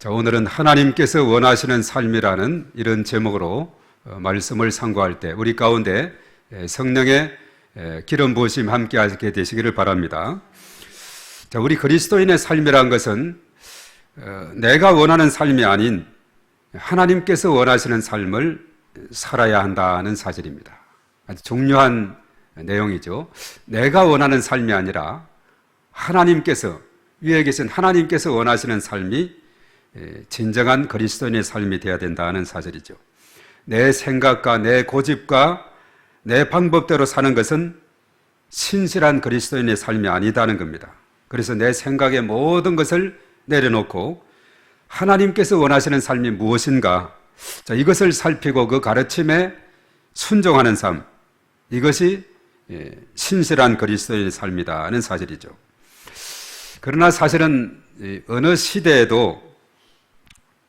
자, 오늘은 하나님께서 원하시는 삶이라는 이런 제목으로 말씀을 상고할 때 우리 가운데 성령의 기름 부으심 함께 하게 되시기를 바랍니다. 자, 우리 그리스도인의 삶이란 것은 내가 원하는 삶이 아닌 하나님께서 원하시는 삶을 살아야 한다는 사실입니다. 아주 중요한 내용이죠. 내가 원하는 삶이 아니라 하나님께서, 위에 계신 하나님께서 원하시는 삶이 진정한 그리스도인의 삶이 되어야 된다는 사실이죠. 내 생각과 내 고집과 내 방법대로 사는 것은 신실한 그리스도인의 삶이 아니다는 겁니다. 그래서 내 생각의 모든 것을 내려놓고 하나님께서 원하시는 삶이 무엇인가, 자, 이것을 살피고 그 가르침에 순종하는 삶, 이것이 신실한 그리스도인의 삶이다는 사실이죠. 그러나 사실은 어느 시대에도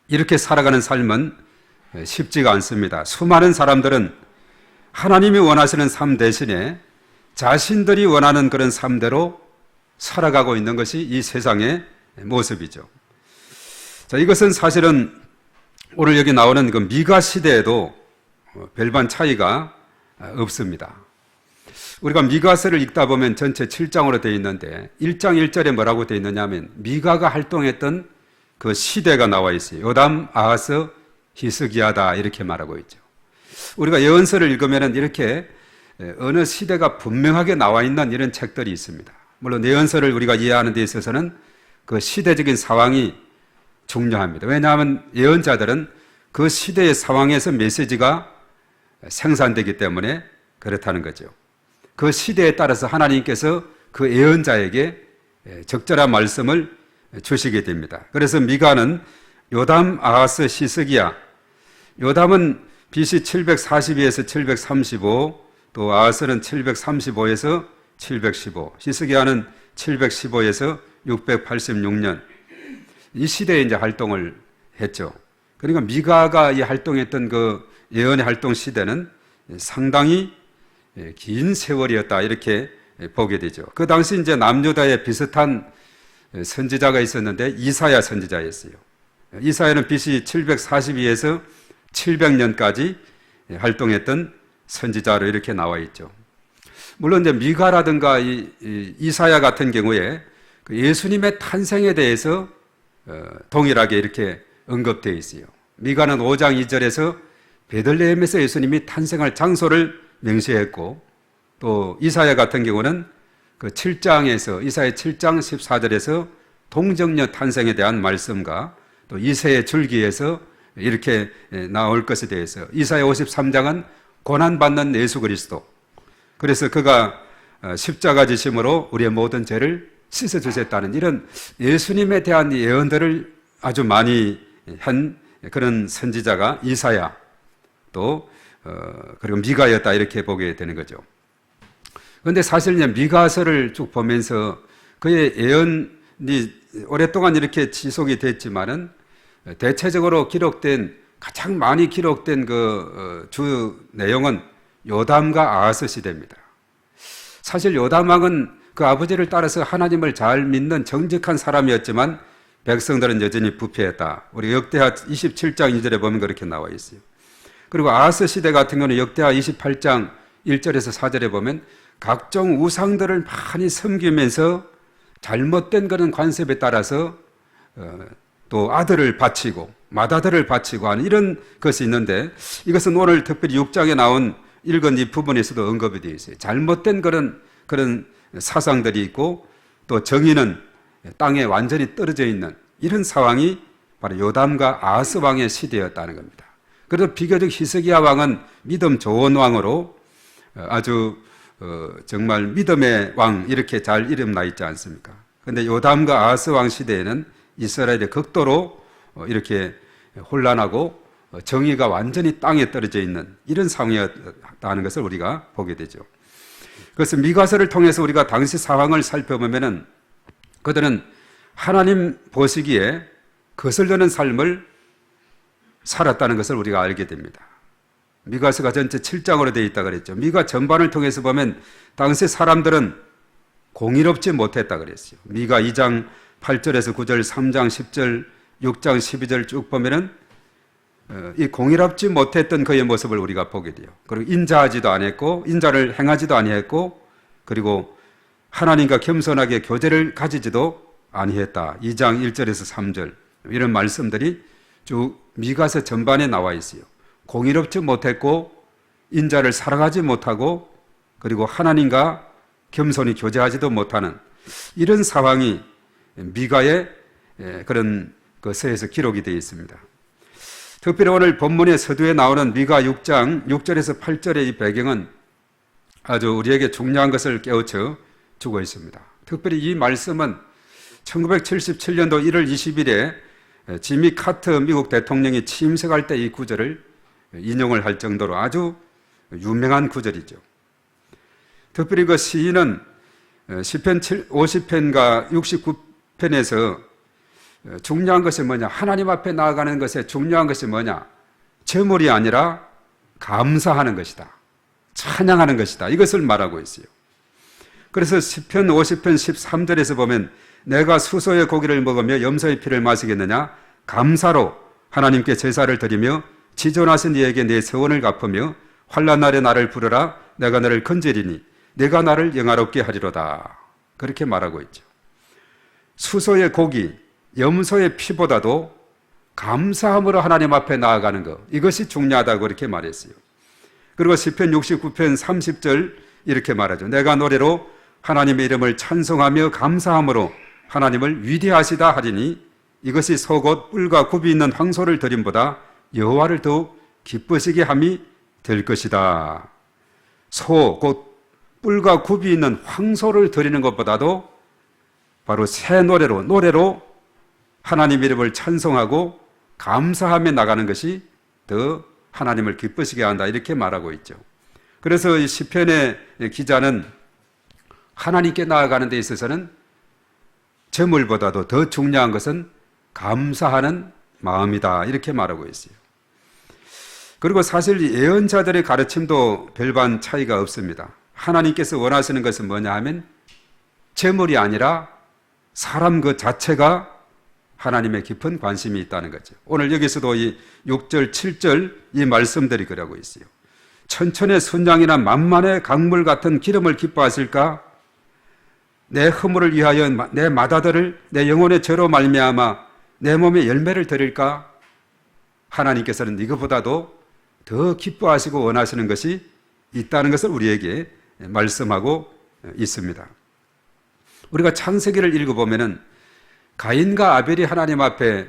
이렇게 살아가는 삶은 쉽지가 않습니다. 수많은 사람들은 하나님이 원하시는 삶 대신에 자신들이 원하는 그런 삶대로 살아가고 있는 것이 이 세상의 모습이죠. 자, 이것은 사실은 오늘 여기 나오는 그 미가 시대에도 별반 차이가 없습니다. 우리가 미가서를 읽다 보면 전체 7장으로 되어 있는데 1장 1절에 뭐라고 되어 있느냐 하면 미가가 활동했던 그 시대가 나와 있어요. 요담, 아하스, 히스기야다 이렇게 말하고 있죠. 우리가 예언서를 읽으면 이렇게 어느 시대가 분명하게 나와 있는 이런 책들이 있습니다. 물론 예언서를 우리가 이해하는 데 있어서는 그 시대적인 상황이 중요합니다. 왜냐하면 예언자들은 그 시대의 상황에서 메시지가 생산되기 때문에 그렇다는 거죠. 그 시대에 따라서 하나님께서 그 예언자에게 적절한 말씀을 주시게 됩니다. 그래서 미가는 요담, 아하스, 히스기야, 요담은 BC 742에서 735, 또 아하스는 735에서 715, 히스기야는 715에서 686년 이 시대에 이제 활동을 했죠. 그러니까 미가가 이 활동했던 그 예언의 활동 시대는 상당히 긴 세월이었다 이렇게 보게 되죠. 그 당시 이제 남유다에 비슷한 선지자가 있었는데 이사야 선지자였어요. 이사야는 BC 742에서 700년까지 활동했던 선지자로 이렇게 나와 있죠. 물론 이제 미가라든가 이사야 같은 경우에 예수님의 탄생에 대해서 동일하게 이렇게 언급되어 있어요. 미가는 5장 2절에서 베들레헴에서 예수님이 탄생할 장소를 명시했고, 또 이사야 같은 경우는 그 7장에서 이사야 7장 14절에서 동정녀 탄생에 대한 말씀과 또 이새의 줄기에서 이렇게 나올 것에 대해서, 이사야 53장은 고난받는 예수 그리스도, 그래서 그가 십자가 지심으로 우리의 모든 죄를 씻어주셨다는 이런 예수님에 대한 예언들을 아주 많이 한 그런 선지자가 이사야 또 그리고 미가였다 이렇게 보게 되는 거죠. 그런데 사실 미가서를 쭉 보면서 그의 예언이 오랫동안 이렇게 지속이 됐지만은 대체적으로 기록된, 가장 많이 기록된 그 주 내용은 요담과 아하스 시대입니다. 사실 요담 왕은 그 아버지를 따라서 하나님을 잘 믿는 정직한 사람이었지만 백성들은 여전히 부패했다. 우리 역대하 27장 2절에 보면 그렇게 나와 있어요. 그리고 아하스 시대 같은 경우는 역대하 28장 1절에서 4절에 보면 각종 우상들을 많이 섬기면서 잘못된 그런 관습에 따라서 또 아들을 바치고 맏아들을 바치고 하는 이런 것이 있는데, 이것은 오늘 특별히 6장에 나온 읽은 이 부분에서도 언급이 되어 있어요. 잘못된 그런 사상들이 있고 또 정의는 땅에 완전히 떨어져 있는 이런 상황이 바로 요담과 아하스 왕의 시대였다는 겁니다. 그래도 비교적 히스기야 왕은 믿음 좋은 왕으로 아주 정말 믿음의 왕 이렇게 잘 이름 나 있지 않습니까? 그런데 요담과 아하스 왕 시대에는 이스라엘이 극도로 이렇게 혼란하고 정의가 완전히 땅에 떨어져 있는 이런 상황이었다는 것을 우리가 보게 되죠. 그래서 미가서를 통해서 우리가 당시 상황을 살펴보면은 그들은 하나님 보시기에 거슬리는 삶을 살았다는 것을 우리가 알게 됩니다. 미가서가 전체 7장으로 되어 있다 그랬죠. 미가 전반을 통해서 보면 당시 사람들은 공의롭지 못했다 그랬어요. 미가 2장 8절에서 9절, 3장 10절, 6장 12절 쭉 보면은 이 공의롭지 못했던 그의 모습을 우리가 보게 돼요. 그리고 인자하지도 않았고 인자를 행하지도 아니했고 그리고 하나님과 겸손하게 교제를 가지지도 아니했다. 2장 1절에서 3절 이런 말씀들이 쭉 미가서 전반에 나와 있어요. 공의롭지 못했고 인자를 살아가지 못하고 그리고 하나님과 겸손히 교제하지도 못하는 이런 상황이 미가의 그런 그 서에서 기록이 되어 있습니다. 특별히 오늘 본문의 서두에 나오는 미가 6장 6절에서 8절의 이 배경은 아주 우리에게 중요한 것을 깨우쳐 주고 있습니다. 특별히 이 말씀은 1977년도 1월 20일에 지미 카터 미국 대통령이 취임식할 때 이 구절을 인용을 할 정도로 아주 유명한 구절이죠. 특별히 그 시인은 시편 50편과 69편에서 중요한 것이 뭐냐? 하나님 앞에 나아가는 것에 중요한 것이 뭐냐? 제물이 아니라 감사하는 것이다. 찬양하는 것이다. 이것을 말하고 있어요. 그래서 시편 50편 13절에서 보면 내가 수소의 고기를 먹으며 염소의 피를 마시겠느냐? 감사로 하나님께 제사를 드리며 지존하신 이에게 내 서원을 갚으며 환난 날에 나를 부르라 내가 너를 건지리니 내가 나를 영화롭게 하리로다. 그렇게 말하고 있죠. 수소의 고기, 염소의 피보다도 감사함으로 하나님 앞에 나아가는 것, 이것이 중요하다고 그렇게 말했어요. 그리고 시편 69편 30절 이렇게 말하죠. 내가 노래로 하나님의 이름을 찬송하며 감사함으로 하나님을 위대하시다 하리니 이것이 속옷 뿔과 굽이 있는 황소를 드림보다 여호와를 더욱 기쁘시게 함이 될 것이다. 소, 곧 뿔과 굽이 있는 황소를 드리는 것보다도 바로 새 노래로 하나님 이름을 찬송하고 감사하며 나가는 것이 더 하나님을 기쁘시게 한다. 이렇게 말하고 있죠. 그래서 이 시편의 기자는 하나님께 나아가는 데 있어서는 재물보다도 더 중요한 것은 감사하는 마음이다. 이렇게 말하고 있어요. 그리고 사실 예언자들의 가르침도 별반 차이가 없습니다. 하나님께서 원하시는 것은 뭐냐 하면 재물이 아니라 사람 그 자체가 하나님의 깊은 관심이 있다는 거죠. 오늘 여기서도 이 6절, 7절 이 말씀들이 그러고 있어요. 천천의 순양이나 만만의 강물 같은 기름을 기뻐하실까? 내 허물을 위하여 내 마다들을 내 영혼의 죄로 말미암아 내 몸에 열매를 드릴까? 하나님께서는 이것보다도 더 기뻐하시고 원하시는 것이 있다는 것을 우리에게 말씀하고 있습니다. 우리가 창세기를 읽어보면은 가인과 아벨이 하나님 앞에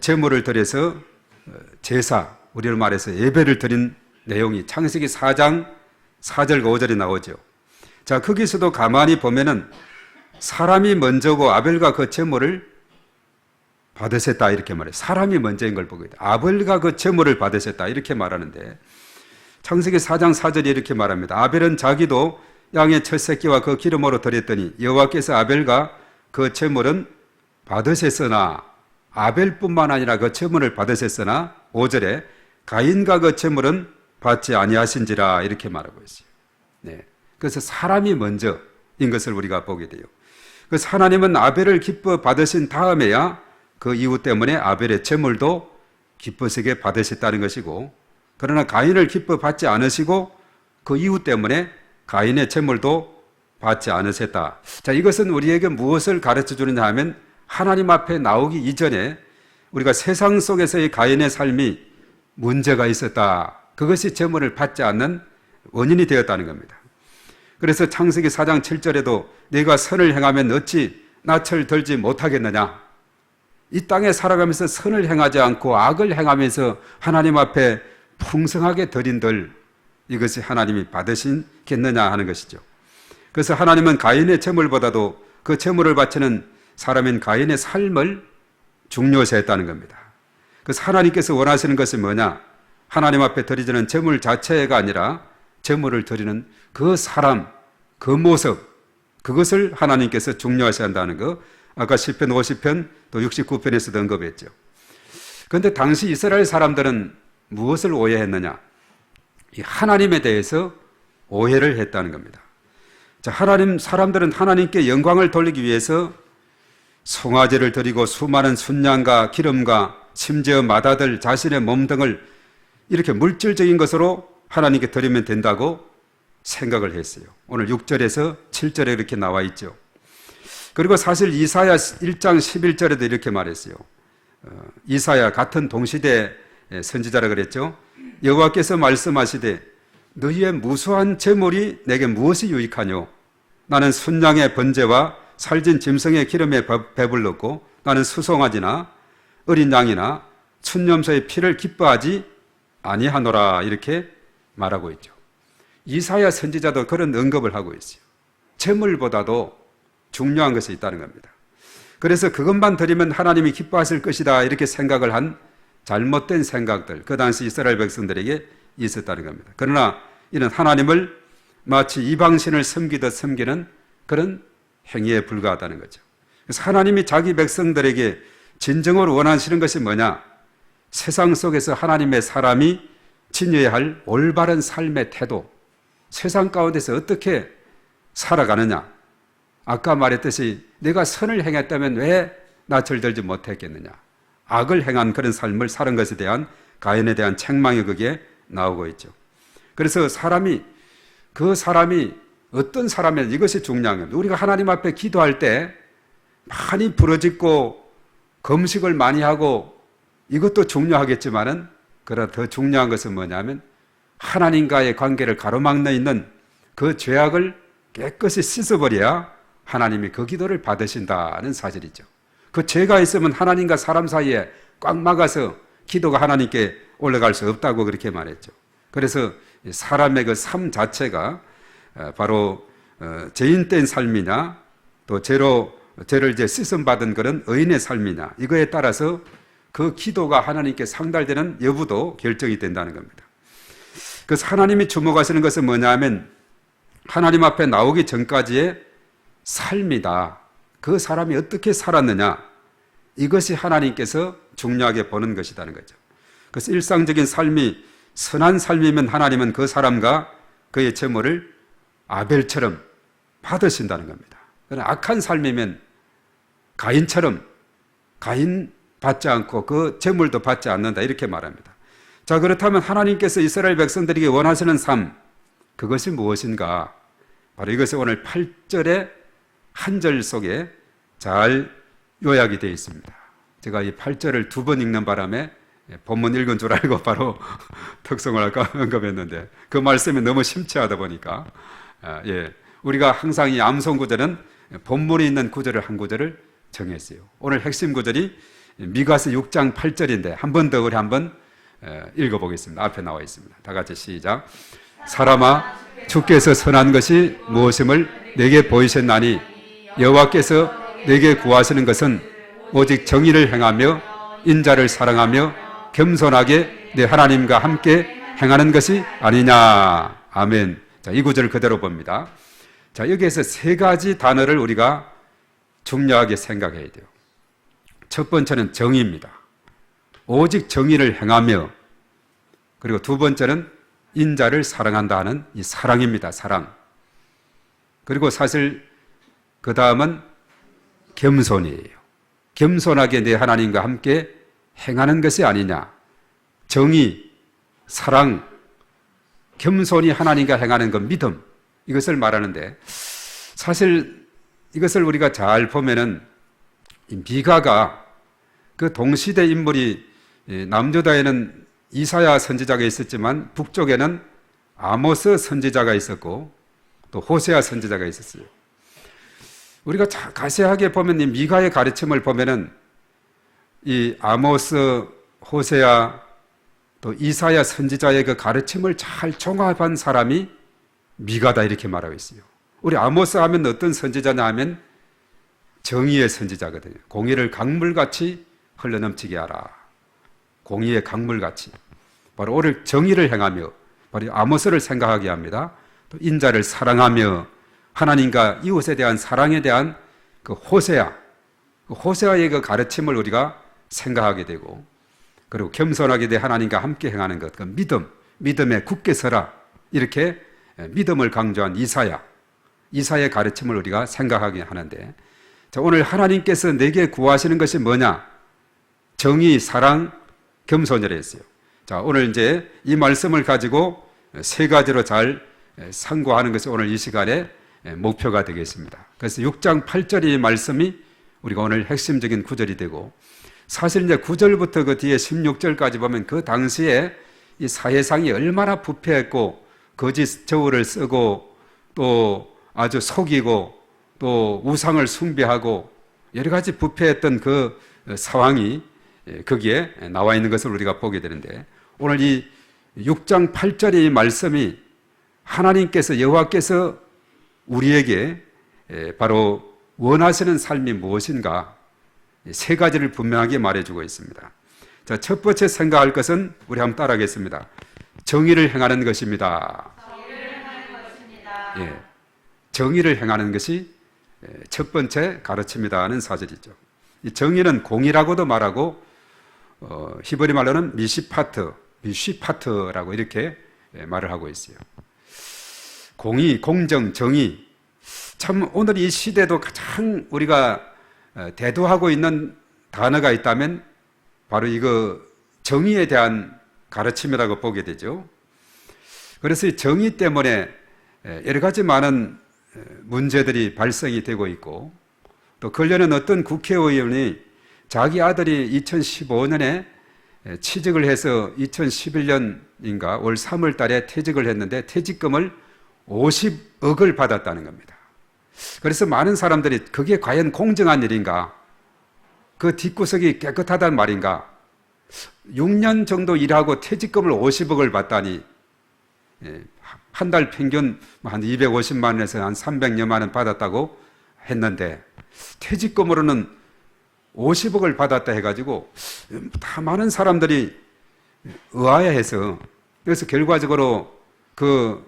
제물을 드려서 제사, 우리로 말해서 예배를 드린 내용이 창세기 4장 4절과 5절에 나오죠. 자, 거기서도 가만히 보면은 사람이 먼저고 아벨과 그 제물을 받으셨다 이렇게 말해요. 사람이 먼저인 걸 보게 돼. 아벨과 그 제물을 받으셨다 이렇게 말하는데 창세기 4장 4절이 이렇게 말합니다. 아벨은 자기도 양의 첫 새끼와 그 기름으로 드렸더니 여호와께서 아벨과 그 제물은 받으셨으나 아벨뿐만 아니라 그 제물을 받으셨으나 5절에 가인과 그 제물은 받지 아니하신지라 이렇게 말하고 있어요. 네. 그래서 사람이 먼저인 것을 우리가 보게 돼요. 그래서 하나님은 아벨을 기뻐 받으신 다음에야 그 이유 때문에 아벨의 제물도 기쁘시게 받으셨다는 것이고 그러나 가인을 기뻐 받지 않으시고 그 이유 때문에 가인의 제물도 받지 않으셨다. 자, 이것은 우리에게 무엇을 가르쳐 주느냐 하면 하나님 앞에 나오기 이전에 우리가 세상 속에서의 가인의 삶이 문제가 있었다. 그것이 제물을 받지 않는 원인이 되었다는 겁니다. 그래서 창세기 4장 7절에도 네가 선을 행하면 어찌 낯을 들지 못하겠느냐. 이 땅에 살아가면서 선을 행하지 않고 악을 행하면서 하나님 앞에 풍성하게 드린들 이것이 하나님이 받으시겠느냐 하는 것이죠. 그래서 하나님은 가인의 제물보다도 그 제물을 바치는 사람인 가인의 삶을 중요시했다는 겁니다. 그래서 하나님께서 원하시는 것이 뭐냐? 하나님 앞에 드리는 제물 자체가 아니라 제물을 드리는 그 사람, 그 모습, 그것을 하나님께서 중요하시 한다는 거. 아까 시편 50편 또 69편에서도 언급했죠. 그런데 당시 이스라엘 사람들은 무엇을 오해했느냐? 이 하나님에 대해서 오해를 했다는 겁니다. 자, 사람들은 하나님께 영광을 돌리기 위해서 송아지를 드리고 수많은 순양과 기름과 심지어 맏아들 자신의 몸 등을 이렇게 물질적인 것으로 하나님께 드리면 된다고 생각을 했어요. 오늘 6절에서 7절에 이렇게 나와 있죠. 그리고 사실 이사야 1장 11절에도 이렇게 말했어요. 이사야 같은 동시대 선지자라 그랬죠. 여호와께서 말씀하시되 너희의 무수한 재물이 내게 무엇이 유익하뇨? 나는 순양의 번제와 살진 짐승의 기름에 배불렀고 나는 수송아지나 어린 양이나 춘염소의 피를 기뻐하지 아니하노라 이렇게 말하고 있죠. 이사야 선지자도 그런 언급을 하고 있어요. 재물보다도 중요한 것이 있다는 겁니다. 그래서 그것만 드리면 하나님이 기뻐하실 것이다 이렇게 생각을 한 잘못된 생각들 그 당시 이스라엘 백성들에게 있었다는 겁니다. 그러나 이는 하나님을 마치 이방신을 섬기듯 섬기는 그런 행위에 불과하다는 거죠. 그래서 하나님이 자기 백성들에게 진정으로 원하시는 것이 뭐냐? 세상 속에서 하나님의 사람이 지녀야 할 올바른 삶의 태도, 세상 가운데서 어떻게 살아가느냐? 아까 말했듯이 내가 선을 행했다면 왜 낯을 들지 못했겠느냐? 악을 행한 그런 삶을 사는 것에 대한 가인에 대한 책망이 거기에 나오고 있죠. 그래서 그 사람이 어떤 사람이냐 이것이 중요한 겁니다. 우리가 하나님 앞에 기도할 때 많이 부르짖고 금식을 많이 하고 이것도 중요하겠지만은 그러나 더 중요한 것은 뭐냐면 하나님과의 관계를 가로막는 있는 그 죄악을 깨끗이 씻어버려야 하나님이 그 기도를 받으신다는 사실이죠. 그 죄가 있으면 하나님과 사람 사이에 꽉 막아서 기도가 하나님께 올라갈 수 없다고 그렇게 말했죠. 그래서 사람의 그 삶 자체가 바로 죄인된 삶이냐 또 죄를 이제 씻음받은 그런 의인의 삶이냐 이거에 따라서 그 기도가 하나님께 상달되는 여부도 결정이 된다는 겁니다. 그래서 하나님이 주목하시는 것은 뭐냐면 하나님 앞에 나오기 전까지의 삶이다. 그 사람이 어떻게 살았느냐 이것이 하나님께서 중요하게 보는 것이라는 거죠. 그래서 일상적인 삶이 선한 삶이면 하나님은 그 사람과 그의 재물을 아벨처럼 받으신다는 겁니다. 그러나 악한 삶이면 가인처럼 가인 받지 않고 그 재물도 받지 않는다 이렇게 말합니다. 자, 그렇다면 하나님께서 이스라엘 백성들에게 원하시는 삶 그것이 무엇인가? 바로 이것이 오늘 8절의 한 절 속에 잘 요약이 되어 있습니다. 제가 이 8절을 2번 읽는 바람에 본문 읽은 줄 알고 바로 특성을 아까 언급했는데 그 말씀이 너무 심취하다 보니까 우리가 항상 이 암송 구절은 본문에 있는 구절을 한 구절을 정했어요. 오늘 핵심 구절이 미가서 6장 8절인데 한 번 더 우리 한번 읽어보겠습니다. 앞에 나와 있습니다. 다 같이 시작. 사람아 주께서 선한 것이 무엇임을 내게 보이셨나니 여호와께서 내게 구하시는 것은 오직 정의를 행하며 인자를 사랑하며 겸손하게 내 하나님과 함께 행하는 것이 아니냐. 아멘. 자, 이 구절을 그대로 봅니다. 자, 여기에서 세 가지 단어를 우리가 중요하게 생각해야 돼요. 첫 번째는 정의입니다. 오직 정의를 행하며, 그리고 두 번째는 인자를 사랑한다는 이 사랑입니다. 사랑. 그리고 사실 그 다음은 겸손이에요. 겸손하게 내 하나님과 함께 행하는 것이 아니냐. 정의, 사랑, 겸손히 하나님과 행하는 그 믿음, 이것을 말하는데 사실 이것을 우리가 잘 보면은 미가가 그 동시대 인물이 남유다에는 이사야 선지자가 있었지만 북쪽에는 아모스 선지자가 있었고 또 호세아 선지자가 있었어요. 우리가 가세하게 보면 이 미가의 가르침을 보면은 이 아모스, 호세아 또 이사야 선지자의 그 가르침을 잘 종합한 사람이 미가다 이렇게 말하고 있어요. 우리 아모스 하면 어떤 선지자냐 하면 정의의 선지자거든요. 공의를 강물같이 흘러넘치게 하라. 공의의 강물같이. 바로 오늘 정의를 행하며 바로 아모스를 생각하게 합니다. 또 인자를 사랑하며 하나님과 이웃에 대한 사랑에 대한 그 호세아, 그 호세아의 그 가르침을 우리가 생각하게 되고 그리고 겸손하게 돼 하나님과 함께 행하는 것, 그 믿음에 굳게 서라 이렇게 믿음을 강조한 이사야의 가르침을 우리가 생각하게 하는데 자, 오늘 하나님께서 내게 구하시는 것이 뭐냐? 정의, 사랑, 겸손이라 했어요. 자, 오늘 이제 이 말씀을 가지고 세 가지로 잘 상고하는 것이 오늘 이 시간에 목표가 되겠습니다. 그래서 6장 8절의 말씀이 우리가 오늘 핵심적인 구절이 되고, 사실 이제 9절부터 그 뒤에 16절까지 보면 그 당시에 이 사회상이 얼마나 부패했고 거짓 저울을 쓰고 또 아주 속이고 또 우상을 숭배하고 여러 가지 부패했던 그 상황이 거기에 나와 있는 것을 우리가 보게 되는데, 오늘 이 6장 8절의 이 말씀이 하나님께서, 여호와께서 우리에게 바로 원하시는 삶이 무엇인가 세 가지를 분명하게 말해주고 있습니다. 자, 첫 번째 생각할 것은 우리 한번 따라하겠습니다. 정의를 행하는 것입니다. 정의를 행하는 것입니다. 예, 정의를 행하는 것이 첫 번째 가르침이다는 사절이죠. 이 정의는 공의라고도 말하고 히브리 말로는 미시파트라고 이렇게 말을 하고 있어요. 공의, 공정, 정의. 참 오늘 이 시대도 가장 우리가 대두하고 있는 단어가 있다면 바로 이거 정의에 대한 가르침이라고 보게 되죠. 그래서 이 정의 때문에 여러 가지 많은 문제들이 발생이 되고 있고, 또 근래는 어떤 국회의원이 자기 아들이 2015년에 취직을 해서 2011년인가 올 3월 달에 퇴직을 했는데 퇴직금을 50억을 받았다는 겁니다. 그래서 많은 사람들이 그게 과연 공정한 일인가? 그 뒷구석이 깨끗하단 말인가? 6년 정도 일하고 퇴직금을 50억을 받다니, 한 달 평균 한 250만 원에서 한 300여만 원 받았다고 했는데 퇴직금으로는 50억을 받았다 해가지고 다 많은 사람들이 의아해해서, 그래서 결과적으로 그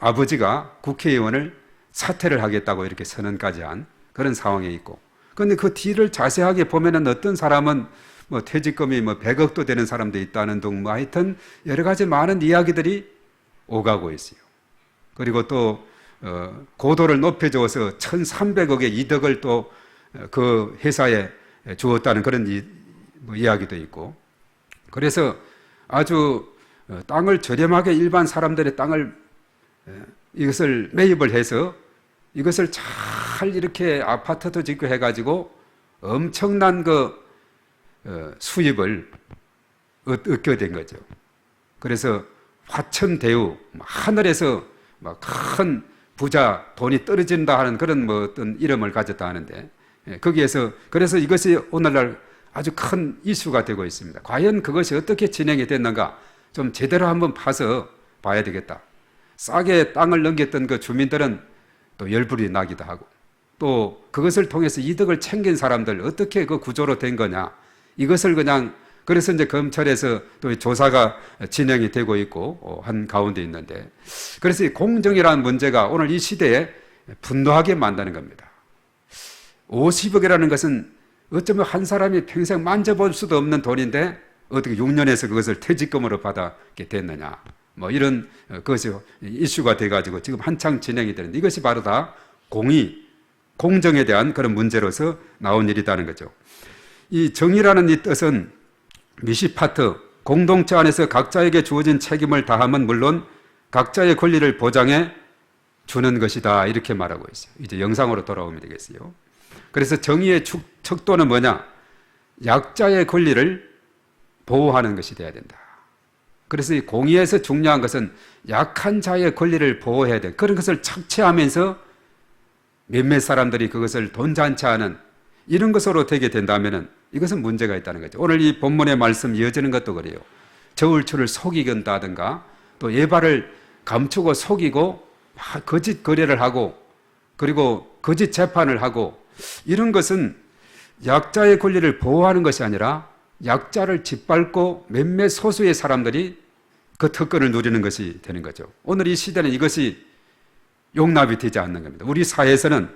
아버지가 국회의원을 사퇴를 하겠다고 이렇게 선언까지 한 그런 상황에 있고, 그런데 그 뒤를 자세하게 보면은 어떤 사람은 뭐 퇴직금이 뭐 100억도 되는 사람도 있다는 등 뭐 하여튼 여러 가지 많은 이야기들이 오가고 있어요. 그리고 또 고도를 높여줘서 1,300억의 이득을 또 그 회사에 주었다는 그런 뭐 이야기도 있고, 그래서 아주 땅을 저렴하게 일반 사람들의 땅을 이것을 매입을 해서 이것을 잘 이렇게 아파트도 짓고 해가지고 엄청난 그 수입을 얻게 된 거죠. 그래서 화천대유, 하늘에서 막 큰 부자, 돈이 떨어진다 하는 그런 뭐 어떤 이름을 가졌다 하는데, 거기에서 그래서 이것이 오늘날 아주 큰 이슈가 되고 있습니다. 과연 그것이 어떻게 진행이 됐는가 좀 제대로 한번 파서 봐야 되겠다. 싸게 땅을 넘겼던 그 주민들은 또 열불이 나기도 하고, 또 그것을 통해서 이득을 챙긴 사람들 어떻게 그 구조로 된 거냐, 이것을 그냥, 그래서 이제 검찰에서 또 조사가 진행이 되고 있고 한 가운데 있는데, 그래서 이 공정이라는 문제가 오늘 이 시대에 분노하게 만드는 겁니다. 50억이라는 것은 어쩌면 한 사람이 평생 만져볼 수도 없는 돈인데 어떻게 6년에서 그것을 퇴직금으로 받게 됐느냐, 뭐 이런 것이 이슈가 돼가지고 지금 한창 진행이 되는데, 이것이 바로 다 공의, 공정에 대한 그런 문제로서 나온 일이라는 거죠. 이 정의라는 이 뜻은 미시파트, 공동체 안에서 각자에게 주어진 책임을 다하면 물론 각자의 권리를 보장해 주는 것이다, 이렇게 말하고 있어요. 이제 영상으로 돌아오면 되겠어요. 그래서 정의의 척도는 뭐냐? 약자의 권리를 보호하는 것이 돼야 된다. 그래서 이 공의에서 중요한 것은 약한 자의 권리를 보호해야 돼. 그런 것을 착취하면서 몇몇 사람들이 그것을 돈잔치하는 이런 것으로 되게 된다면 이것은 문제가 있다는 거죠. 오늘 이 본문의 말씀 이어지는 것도 그래요. 저울추를 속이긴다든가 또 예발을 감추고 속이고 거짓 거래를 하고 그리고 거짓 재판을 하고, 이런 것은 약자의 권리를 보호하는 것이 아니라 약자를 짓밟고 몇몇 소수의 사람들이 그 특권을 누리는 것이 되는 거죠. 오늘 이 시대는 이것이 용납이 되지 않는 겁니다. 우리 사회에서는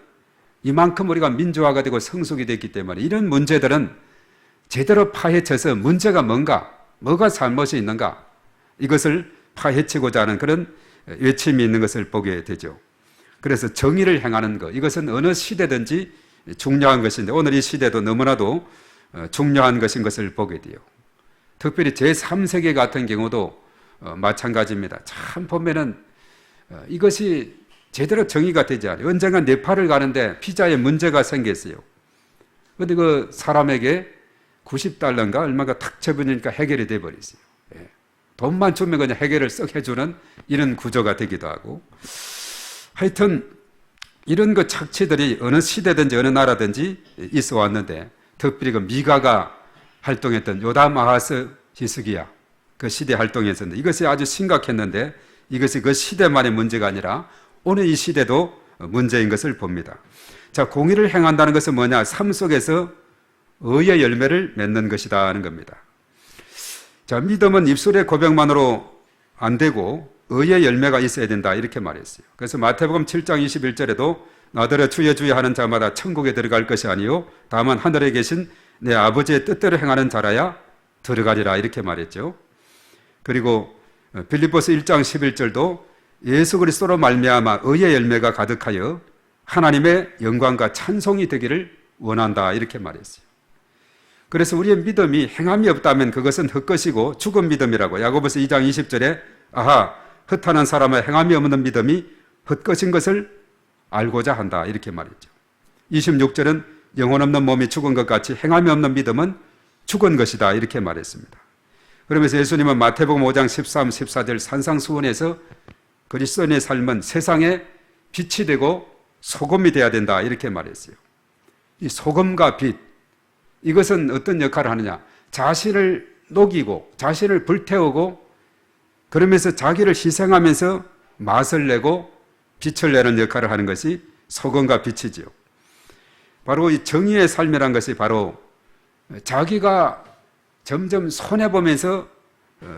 이만큼 우리가 민주화가 되고 성숙이 됐기 때문에 이런 문제들은 제대로 파헤쳐서 문제가 뭔가, 뭐가 잘못이 있는가, 이것을 파헤치고자 하는 그런 외침이 있는 것을 보게 되죠. 그래서 정의를 행하는 것, 이것은 어느 시대든지 중요한 것인데 오늘 이 시대도 너무나도 중요한 것인 것을 보게 돼요. 특별히 제3세계 같은 경우도 마찬가지입니다. 참 보면은 이것이 제대로 정의가 되지 않아요. 언젠가 네팔을 가는데 피자에 문제가 생겼어요. 근데 그 사람에게 90달러인가 얼마가 탁 쳐버리니까 해결이 돼버렸어요. 예. 돈만 주면 그냥 해결을 썩 해주는 이런 구조가 되기도 하고, 하여튼 이런 그 착취들이 어느 시대든지 어느 나라든지 있어 왔는데, 특별히 그 미가가 활동했던 요담 아하스 히스기야 그 시대 활동이었는데 이것이 아주 심각했는데 이것이 그 시대만의 문제가 아니라 오늘 이 시대도 문제인 것을 봅니다. 자, 공의를 행한다는 것은 뭐냐? 삶 속에서 의의 열매를 맺는 것이다 하는 겁니다. 자, 믿음은 입술의 고백만으로 안 되고 의의 열매가 있어야 된다 이렇게 말했어요. 그래서 마태복음 7장 21절에도 나더러 주여 주여 하는 자마다 천국에 들어갈 것이 아니요 다만 하늘에 계신 내 아버지의 뜻대로 행하는 자라야 들어가리라 이렇게 말했죠. 그리고 빌립보서 1장 11절도 예수 그리스도로 말미암아 의의 열매가 가득하여 하나님의 영광과 찬송이 되기를 원한다 이렇게 말했어요. 그래서 우리의 믿음이 행함이 없다면 그것은 헛것이고 죽은 믿음이라고 야고보서 2장 20절에 아하 헛하는 사람의 행함이 없는 믿음이 헛것인 것을 알고자 한다 이렇게 말했죠. 26절은 영혼 없는 몸이 죽은 것 같이 행함이 없는 믿음은 죽은 것이다 이렇게 말했습니다. 그러면서 예수님은 마태복음 5장 13, 14절 산상수훈에서 그리스도인의 삶은 세상에 빛이 되고 소금이 되어야 된다 이렇게 말했어요. 이 소금과 빛, 이것은 어떤 역할을 하느냐? 자신을 녹이고 자신을 불태우고 그러면서 자기를 희생하면서 맛을 내고 빛을 내는 역할을 하는 것이 소금과 빛이지요. 바로 이 정의의 삶이란 것이 바로 자기가 점점 손해보면서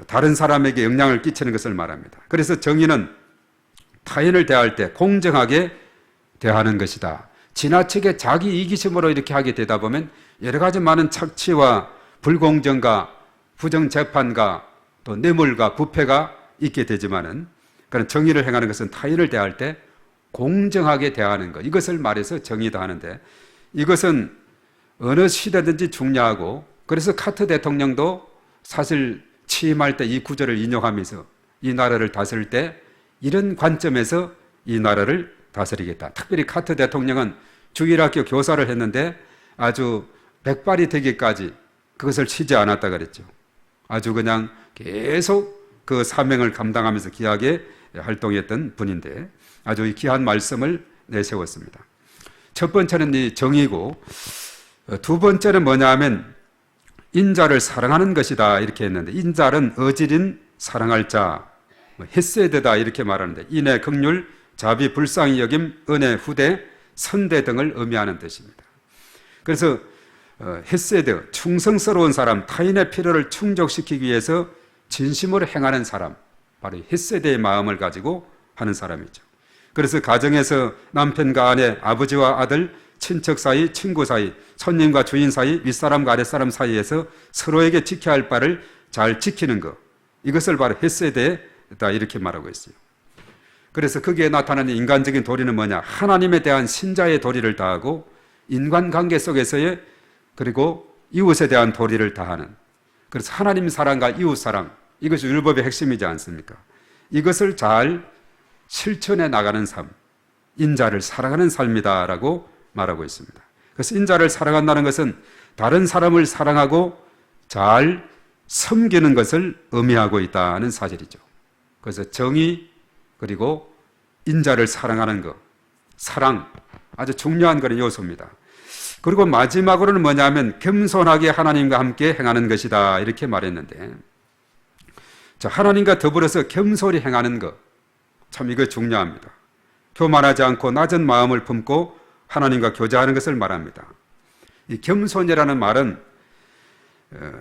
다른 사람에게 영향을 끼치는 것을 말합니다. 그래서 정의는 타인을 대할 때 공정하게 대하는 것이다. 지나치게 자기 이기심으로 이렇게 하게 되다 보면 여러 가지 많은 착취와 불공정과 부정재판과 또 뇌물과 부패가 있게 되지만은 그런 정의를 행하는 것은 타인을 대할 때 공정하게 대하는 것, 이것을 말해서 정의다 하는데 이것은 어느 시대든지 중요하고 그래서 카트 대통령도 사실 취임할 때 이 구절을 인용하면서 이 나라를 다스릴 때 이런 관점에서 이 나라를 다스리겠다. 특별히 카트 대통령은 주일학교 교사를 했는데 아주 백발이 되기까지 그것을 쉬지 않았다 그랬죠. 아주 그냥 계속 그 사명을 감당하면서 귀하게 활동했던 분인데 아주 귀한 말씀을 내세웠습니다. 첫 번째는 이 정의고 두 번째는 뭐냐 하면 인자를 사랑하는 것이다 이렇게 했는데 인자는 어질인 사랑할 자, 헤세드다 이렇게 말하는데 인애, 긍휼, 자비, 불쌍히 여김, 은혜, 후대, 선대 등을 의미하는 뜻입니다. 그래서 헤세드, 충성스러운 사람, 타인의 필요를 충족시키기 위해서 진심으로 행하는 사람, 바로 헤세드의 마음을 가지고 하는 사람이죠. 그래서 가정에서 남편과 아내, 아버지와 아들, 친척 사이, 친구 사이, 손님과 주인 사이, 윗사람과 아랫사람 사이에서 서로에게 지켜야 할 바를 잘 지키는 것, 이것을 바로 헤세드다 이렇게 말하고 있어요. 그래서 거기에 나타나는 인간적인 도리는 뭐냐? 하나님에 대한 신자의 도리를 다하고 인간관계 속에서의 그리고 이웃에 대한 도리를 다하는, 그래서 하나님 사랑과 이웃 사랑, 이것이 율법의 핵심이지 않습니까? 이것을 잘 실천해 나가는 삶, 인자를 사랑하는 삶이다라고 말하고 있습니다. 그래서 인자를 사랑한다는 것은 다른 사람을 사랑하고 잘 섬기는 것을 의미하고 있다는 사실이죠. 그래서 정의 그리고 인자를 사랑하는 것, 사랑, 아주 중요한 그런 요소입니다. 그리고 마지막으로는 뭐냐면 겸손하게 하나님과 함께 행하는 것이다 이렇게 말했는데, 자, 하나님과 더불어서 겸손히 행하는 것, 참 이거 중요합니다. 교만하지 않고 낮은 마음을 품고 하나님과 교제하는 것을 말합니다. 이 겸손이라는 말은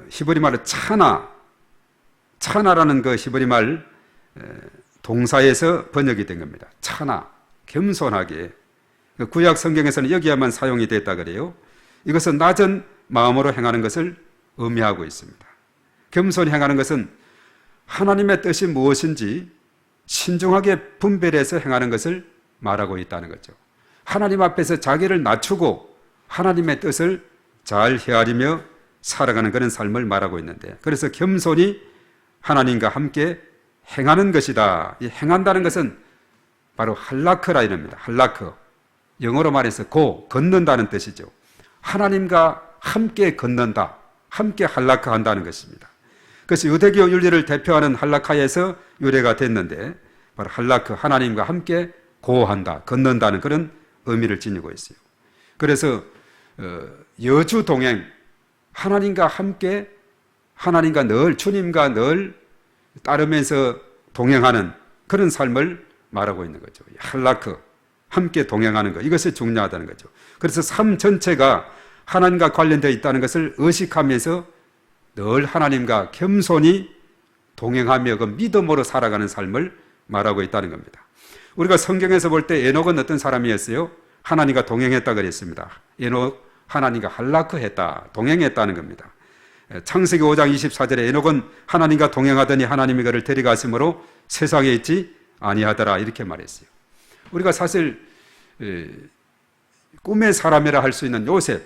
히브리 말로 차나라는 그 히브리 말 동사에서 번역이 된 겁니다. 차나, 겸손하게. 구약 성경에서는 여기야만 사용이 됐다 그래요. 이것은 낮은 마음으로 행하는 것을 의미하고 있습니다. 겸손히 행하는 것은 하나님의 뜻이 무엇인지 신중하게 분별해서 행하는 것을 말하고 있다는 거죠. 하나님 앞에서 자기를 낮추고 하나님의 뜻을 잘 헤아리며 살아가는 그런 삶을 말하고 있는데, 그래서 겸손히 하나님과 함께 행하는 것이다. 이 행한다는 것은 바로 할라크라 이럽니다. 할라크. 영어로 말해서 걷는다는 뜻이죠. 하나님과 함께 걷는다. 함께 할라크 한다는 것입니다. 그래서 유대교 윤리를 대표하는 할라카에서 유래가 됐는데, 바로 할라크, 하나님과 함께 고한다, 걷는다는 그런 의미를 지니고 있어요. 그래서 여주 동행, 하나님과 함께, 하나님과 늘, 주님과 늘 따르면서 동행하는 그런 삶을 말하고 있는 거죠. 할라크, 함께 동행하는 것, 이것이 중요하다는 거죠. 그래서 삶 전체가 하나님과 관련되어 있다는 것을 의식하면서 늘 하나님과 겸손히 동행하며 그 믿음으로 살아가는 삶을 말하고 있다는 겁니다. 우리가 성경에서 볼 때 에녹은 어떤 사람이었어요? 하나님과 동행했다 그랬습니다. 에녹, 하나님과 할라크했다, 동행했다는 겁니다. 창세기 5장 24절에 에녹은 하나님과 동행하더니 하나님이 그를 데려가심으로 세상에 있지 아니하더라, 이렇게 말했어요. 우리가 사실 꿈의 사람이라 할 수 있는 요셉,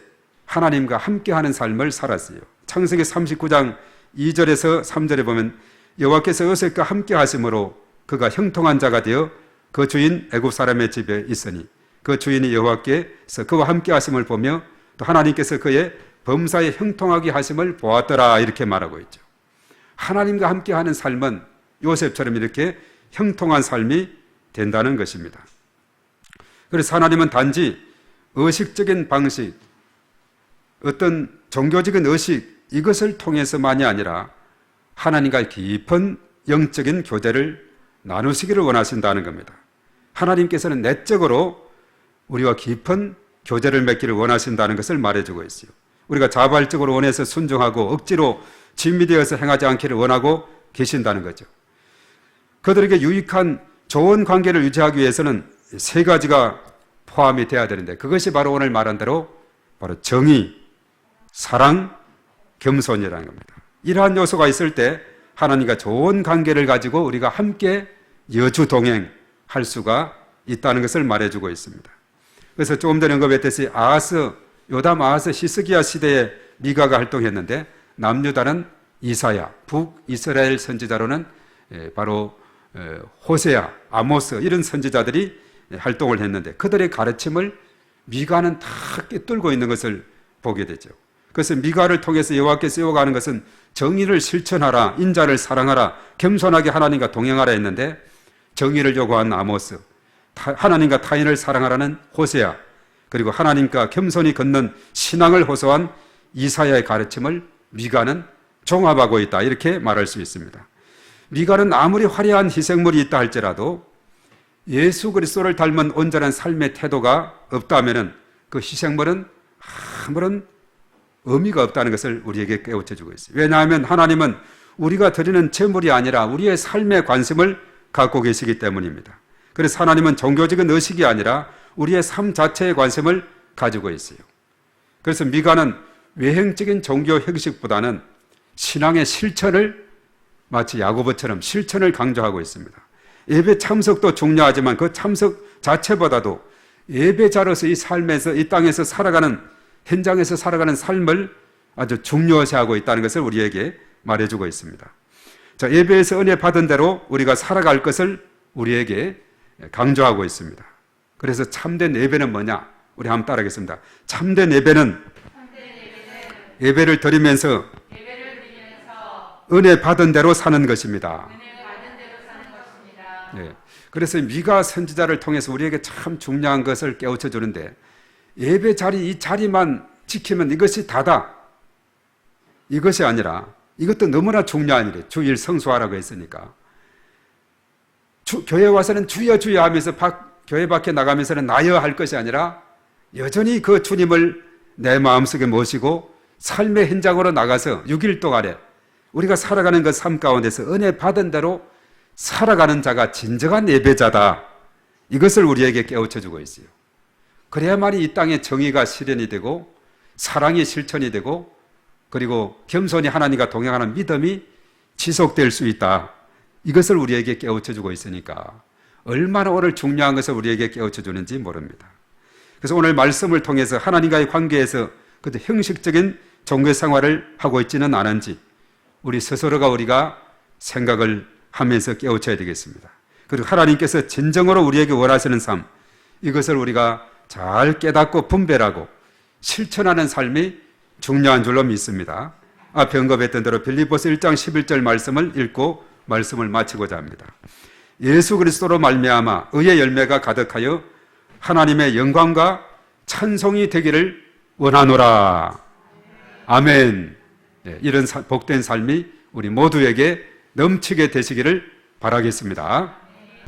하나님과 함께하는 삶을 살았어요. 창세기 39장 2절에서 3절에 보면 여호와께서 요셉과 함께 하심으로 그가 형통한 자가 되어 그 주인 애굽 사람의 집에 있으니 그 주인이 여호와께서 그와 함께 하심을 보며 또 하나님께서 그의 범사에 형통하게 하심을 보았더라, 이렇게 말하고 있죠. 하나님과 함께하는 삶은 요셉처럼 이렇게 형통한 삶이 된다는 것입니다. 그래서 하나님은 단지 의식적인 방식, 어떤 종교적인 의식, 이것을 통해서만이 아니라 하나님과 깊은 영적인 교제를 나누시기를 원하신다는 겁니다. 하나님께서는 내적으로 우리와 깊은 교제를 맺기를 원하신다는 것을 말해주고 있어요. 우리가 자발적으로 원해서 순종하고 억지로 진미되어서 행하지 않기를 원하고 계신다는 거죠. 그들에게 유익한 좋은 관계를 유지하기 위해서는 세 가지가 포함이 돼야 되는데, 그것이 바로 오늘 말한 대로 바로 정의, 사랑, 겸손이라는 겁니다. 이러한 요소가 있을 때 하나님과 좋은 관계를 가지고 우리가 함께 여주 동행할 수가 있다는 것을 말해주고 있습니다. 그래서 조금 전에 언급했듯이 요담 아하스 히스기야 시대에 미가가 활동했는데, 남유다는 이사야, 북이스라엘 선지자로는 바로 호세야, 아모스, 이런 선지자들이 활동을 했는데, 그들의 가르침을 미가는 다 꿰뚫고 있는 것을 보게 되죠. 그래서 미가를 통해서 여호와께서 요구하는 것은 정의를 실천하라, 인자를 사랑하라, 겸손하게 하나님과 동행하라 했는데, 정의를 요구한 아모스, 하나님과 타인을 사랑하라는 호세야, 그리고 하나님과 겸손히 걷는 신앙을 호소한 이사야의 가르침을 미가는 종합하고 있다, 이렇게 말할 수 있습니다. 미가는 아무리 화려한 희생물이 있다 할지라도 예수 그리스도를 닮은 온전한 삶의 태도가 없다면 그 희생물은 아무런 의미가 없다는 것을 우리에게 깨우쳐주고 있어요. 왜냐하면 하나님은 우리가 드리는 제물이 아니라 우리의 삶에 관심을 갖고 계시기 때문입니다. 그래서 하나님은 종교적인 의식이 아니라 우리의 삶 자체에 관심을 가지고 있어요. 그래서 미가는 외형적인 종교 형식보다는 신앙의 실천을, 마치 야고보처럼 실천을 강조하고 있습니다. 예배 참석도 중요하지만 그 참석 자체보다도 예배자로서 이 삶에서, 이 땅에서 살아가는, 현장에서 살아가는 삶을 아주 중요시하고 있다는 것을 우리에게 말해주고 있습니다. 자, 예배에서 은혜 받은 대로 우리가 살아갈 것을 우리에게 강조하고 있습니다. 그래서 참된 예배는 뭐냐? 우리 한번 따라하겠습니다. 참된 예배는 예배를 드리면서 은혜 받은 대로 사는 것입니다. 네. 그래서 미가 선지자를 통해서 우리에게 참 중요한 것을 깨우쳐 주는데, 예배 자리, 이 자리만 지키면 이것이 다다, 이것이 아니라, 이것도 너무나 중요한 일이에요. 주일 성수하라고 했으니까. 교회 와서는 주여 주여 하면서 교회 밖에 나가면서는 나여 할 것이 아니라 여전히 그 주님을 내 마음속에 모시고 삶의 현장으로 나가서 6일 동안에 우리가 살아가는 그 삶 가운데서 은혜 받은 대로 살아가는 자가 진정한 예배자다, 이것을 우리에게 깨우쳐주고 있어요. 그래야만이 이 땅에 정의가 실현이 되고 사랑이 실천이 되고, 그리고 겸손히 하나님과 동행하는 믿음이 지속될 수 있다, 이것을 우리에게 깨우쳐주고 있으니까 얼마나 오늘 중요한 것을 우리에게 깨우쳐주는지 모릅니다. 그래서 오늘 말씀을 통해서 하나님과의 관계에서 그때 형식적인 종교 생활을 하고 있지는 않은지 우리 스스로가 우리가 생각을 하면서 깨우쳐야 되겠습니다. 그리고 하나님께서 진정으로 우리에게 원하시는 삶, 이것을 우리가 잘 깨닫고 분별하고 실천하는 삶이 중요한 줄로 믿습니다. 앞에 언급했던 대로 빌립보서 1장 11절 말씀을 읽고 말씀을 마치고자 합니다. 예수 그리스도로 말미암아 의의 열매가 가득하여 하나님의 영광과 찬송이 되기를 원하노라. 아멘. 이런 복된 삶이 우리 모두에게 넘치게 되시기를 바라겠습니다.